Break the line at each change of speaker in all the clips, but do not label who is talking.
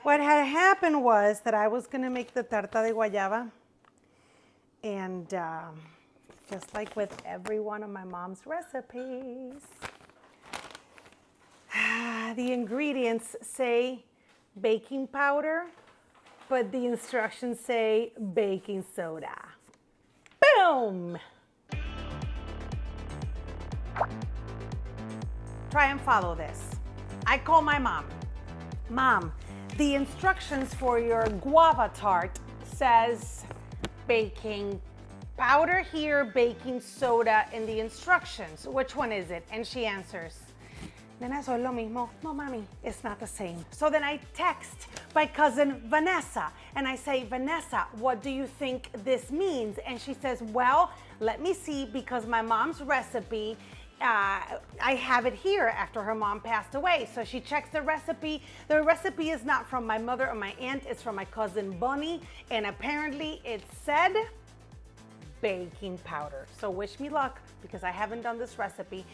What had happened was that I was going to make the Tarta de Guayaba. And just like with every one of my mom's recipes, the ingredients say baking powder, but the instructions say baking soda. Boom! Try and follow this. I call my mom. Mom, the instructions for your Guava Tart says baking powder here, baking soda in the instructions. Which one is it? And she answers, Nena, eso es lo mismo. No, mommy, it's not the same. So then I text my cousin Vanessa and I say, Vanessa, what do you think this means? And she says, well, let me see, because my mom's recipe, I have it here after her mom passed away. So she checks the recipe. The recipe is not from my mother or my aunt, it's from my cousin Boni. And apparently it said baking powder. So wish me luck, because I haven't done this recipe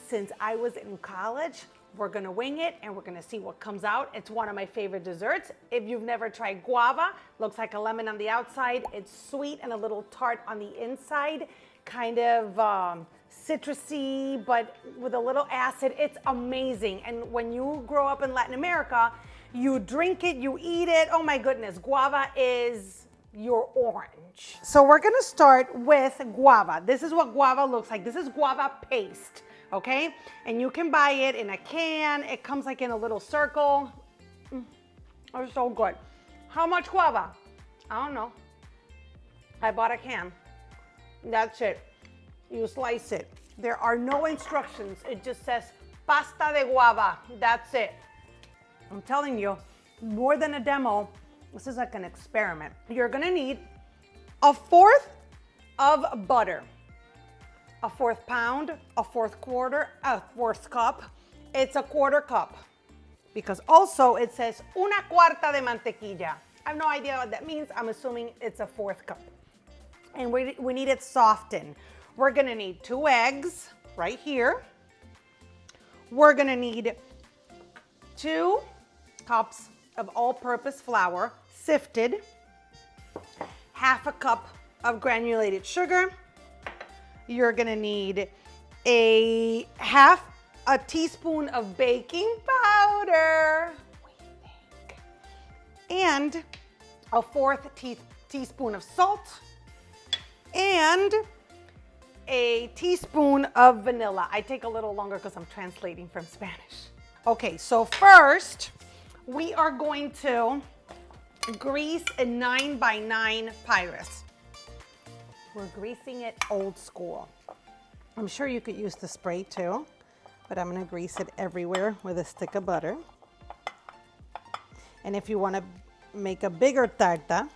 since I was in college. We're gonna wing it and we're gonna see what comes out. It's one of my favorite desserts. If you've never tried guava, looks like a lemon on the outside. It's sweet and a little tart on the inside, kind of citrusy, but with a little acid. It's amazing. And when you grow up in Latin America, you drink it, you eat it. Oh my goodness, guava is your orange. So we're gonna start with guava. This is what guava looks like. This is guava paste, okay? And you can buy it in a can. It comes like in a little circle. It's so good. How much guava? I don't know. I bought a can. That's it. You slice it. There are no instructions. It just says pasta de guava. That's it. I'm telling you, more than a demo, this is like an experiment. You're gonna need 1/4 of butter, 1/4 pound, 1/4 quarter, 1/4 cup. It's 1/4 cup, because also it says una cuarta de mantequilla. I have no idea what that means. I'm assuming it's 1/4 cup. And we need it softened. We're gonna need 2 eggs right here. We're gonna need 2 cups of all-purpose flour, sifted, 1/2 cup of granulated sugar. You're gonna need a 1/2 teaspoon of baking powder. What do you think? And a 1/4 teaspoon of salt, and a teaspoon of vanilla. I take a little longer because I'm translating from Spanish. Okay, so first we are going to grease a 9x9 Pyrex. We're greasing it old school. I'm sure you could use the spray too, but I'm gonna grease it everywhere with a stick of butter. And if you wanna make a bigger tarta,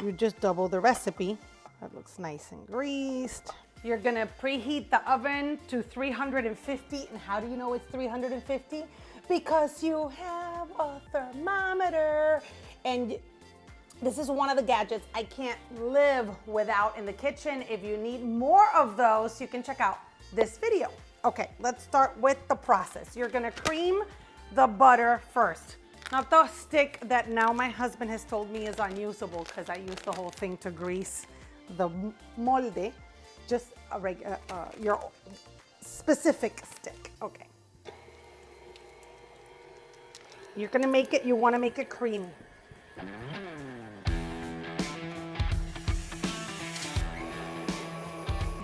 you just double the recipe. That looks nice and greased. You're gonna preheat the oven to 350. And how do you know it's 350? Because you have a thermometer. And this is one of the gadgets I can't live without in the kitchen. If you need more of those, you can check out this video. Okay, let's start with the process. You're gonna cream the butter first. Not the stick that now my husband has told me is unusable, because I used the whole thing to grease the molde. Just a regular, your specific stick. Okay. You're gonna make it, you wanna make it creamy.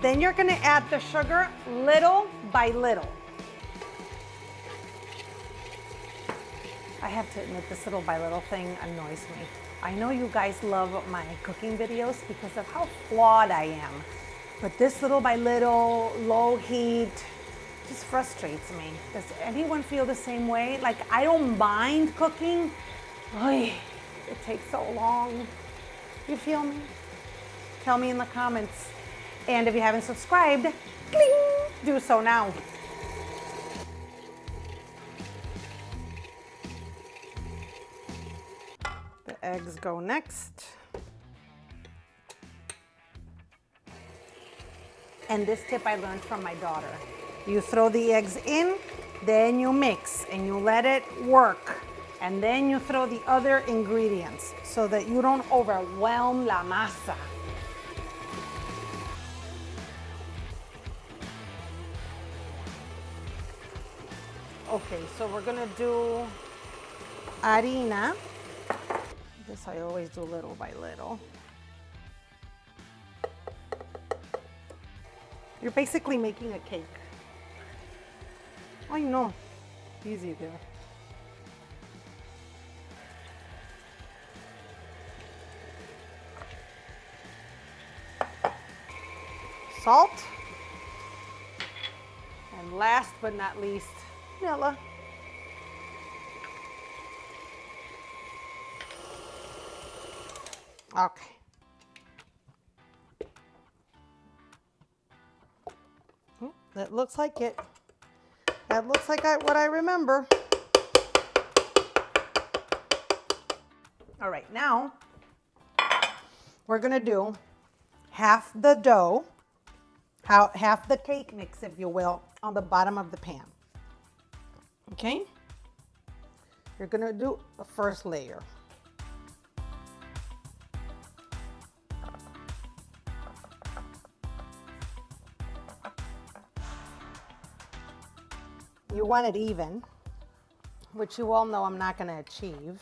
Then you're gonna add the sugar little by little. I have to admit, this little by little thing annoys me. I know you guys love my cooking videos because of how flawed I am, but this little by little, low heat, just frustrates me. Does anyone feel the same way? Like, I don't mind cooking. Oy, it takes so long. You feel me? Tell me in the comments. And if you haven't subscribed, cling, do so now. The eggs go next. And this tip I learned from my daughter. You throw the eggs in, then you mix and you let it work And then you throw the other ingredients so that you don't overwhelm la masa. Okay, so we're gonna do harina. This I always do little by little. You're basically making a cake. I know, easy there. Salt. And last but not least, vanilla. Okay. That looks like it. That looks like what I remember. All right, now we're gonna do half the dough, half the cake mix, if you will, on the bottom of the pan. Okay? You're gonna do a first layer. You want it even, which you all know I'm not gonna achieve.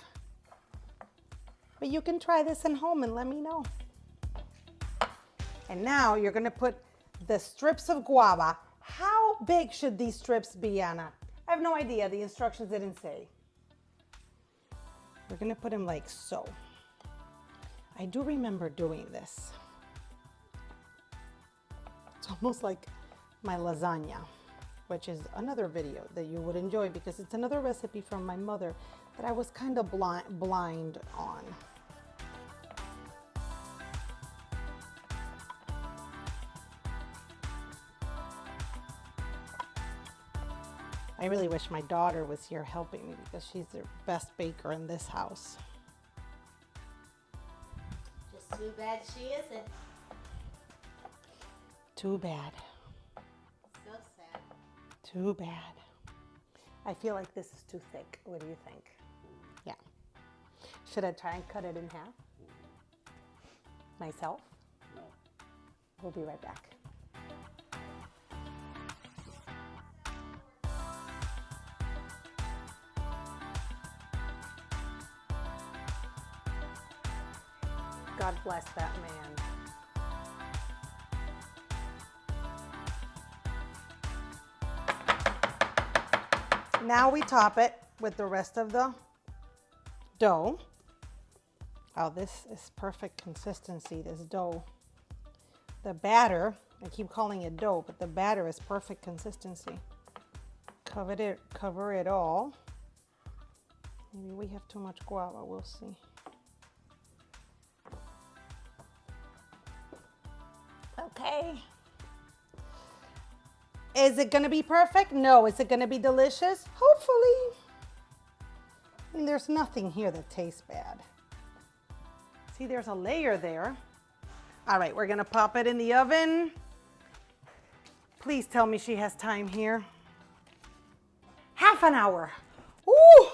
But you can try this at home and let me know. And now you're gonna put the strips of guava. How big should these strips be, Anna? I have no idea, the instructions didn't say. We're gonna put them like so. I do remember doing this. It's almost like my lasagna, which is another video that you would enjoy because it's another recipe from my mother that I was kind of blind on. I really wish my daughter was here helping me because she's the best baker in this house.
Just too bad she isn't.
Too bad.
So sad.
Too bad. I feel like this is too thick. What do you think? Yeah. Should I try and cut it in half? Myself?
No.
We'll be right back. God bless that man. Now we top it with the rest of the dough. Oh, this is perfect consistency, this dough. The batter, I keep calling it dough, but the batter is perfect consistency. Cover it all. Maybe we have too much guava, we'll see. Okay. Is it gonna be perfect? No. Is it gonna be delicious? Hopefully. I mean, there's nothing here that tastes bad. See, there's a layer there. All right, we're gonna pop it in the oven. Please tell me she has time here. Half an hour. Ooh.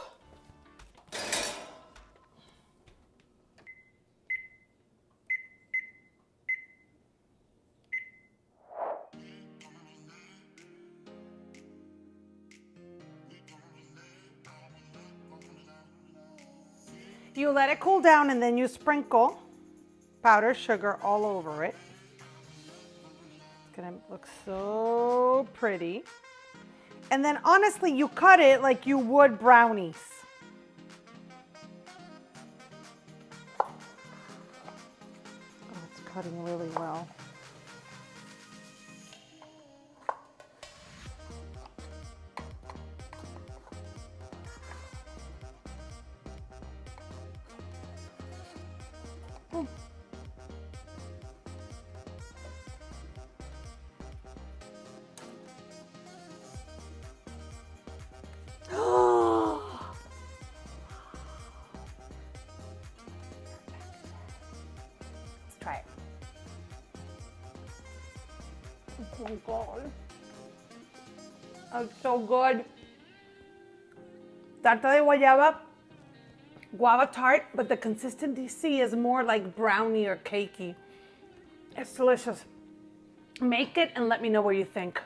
You let it cool down and then you sprinkle powdered sugar all over it. It's gonna look so pretty. And then honestly, you cut it like you would brownies. Oh, it's cutting really well. Try it. Oh my God. It's so good. Tarta de Guayaba guava tart, but the consistency is more like brownie or cakey. It's delicious. Make it and let me know what you think.